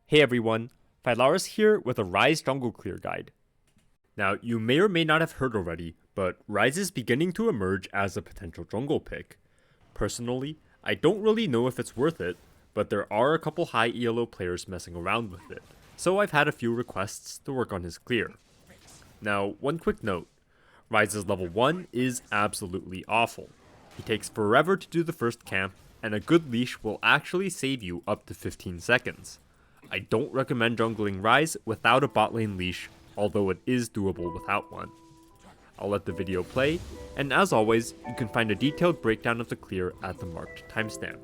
Hey everyone, Phylaris here with a Ryze jungle clear guide. Now, you may or may not have heard already, but Ryze is beginning to emerge as a potential jungle pick. Personally, I don't really know if it's worth it, but there are a couple high ELO players messing around with it, so I've had a few requests to work on his clear. Now, one quick note, Ryze's level 1 is absolutely awful. He takes forever to do the first camp, and a good leash will actually save you up to 15 seconds. I don't recommend jungling Ryze without a bot lane leash, although it is doable without one. I'll let the video play, and as always, you can find a detailed breakdown of the clear at the marked timestamp.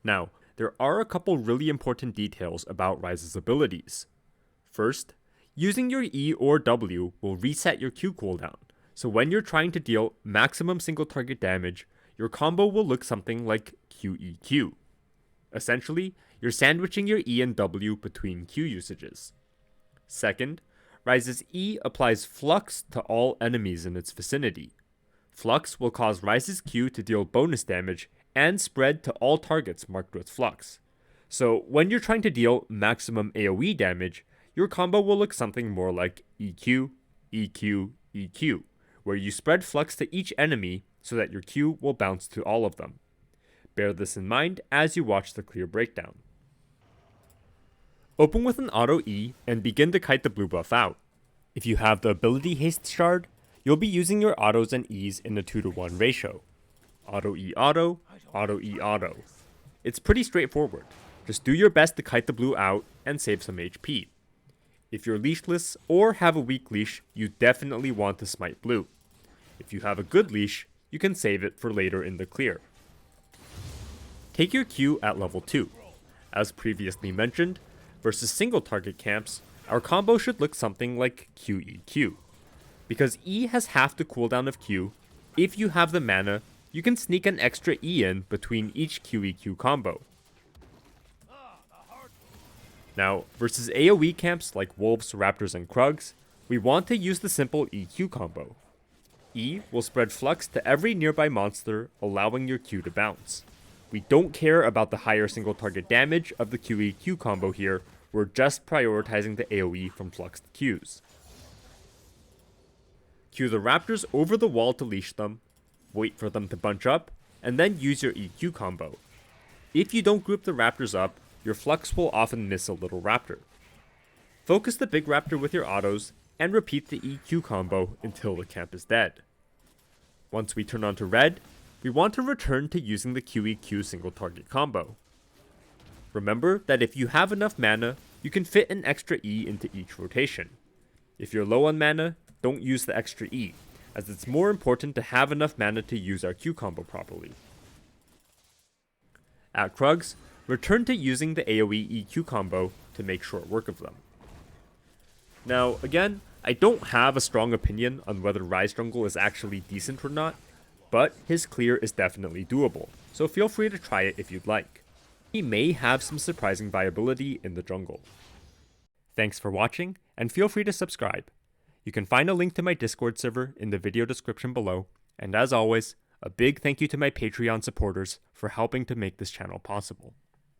Now, there are a couple really important details about Ryze's abilities. First, using your E or W will reset your Q cooldown, so when you're trying to deal maximum single target damage, your combo will look something like QEQ. Essentially, you're sandwiching your E and W between Q usages. Second, Ryze's E applies Flux to all enemies in its vicinity. Flux will cause Ryze's Q to deal bonus damage and spread to all targets marked with Flux. So when you're trying to deal maximum AoE damage, your combo will look something more like EQ, EQ, EQ, where you spread Flux to each enemy so that your Q will bounce to all of them. Bear this in mind as you watch the clear breakdown. Open with an auto E and begin to kite the blue buff out. If you have the ability haste shard, you'll be using your autos and E's in a 2-to-1 ratio. Auto E auto, auto E auto. It's pretty straightforward. Just do your best to kite the blue out and save some HP. If you're leashless or have a weak leash, you definitely want to smite blue. If you have a good leash, you can save it for later in the clear. Take your Q at level 2. As previously mentioned, versus single target camps, our combo should look something like QEQ. Because E has half the cooldown of Q, if you have the mana, you can sneak an extra E in between each QEQ combo. Now, versus AoE camps like Wolves, Raptors, and Krugs, we want to use the simple EQ combo. E will spread Flux to every nearby monster, allowing your Q to bounce. We don't care about the higher single target damage of the QEQ combo here, we're just prioritizing the AoE from Fluxed Qs. Q the Raptors over the wall to leash them, wait for them to bunch up, and then use your EQ combo. If you don't group the Raptors up, your Flux will often miss a little Raptor. Focus the big Raptor with your autos, and repeat the EQ combo until the camp is dead. Once we turn on to red, we want to return to using the QEQ single target combo. Remember that if you have enough mana, you can fit an extra E into each rotation. If you're low on mana, don't use the extra E, as it's more important to have enough mana to use our Q combo properly. At Krugs, return to using the AoE EQ combo to make short work of them. Now, again, I don't have a strong opinion on whether Ryze jungle is actually decent or not, but his clear is definitely doable, so feel free to try it if you'd like. He may have some surprising viability in the jungle. Thanks for watching, and feel free to subscribe. You can find a link to my Discord server in the video description below, and as always, a big thank you to my Patreon supporters for helping to make this channel possible.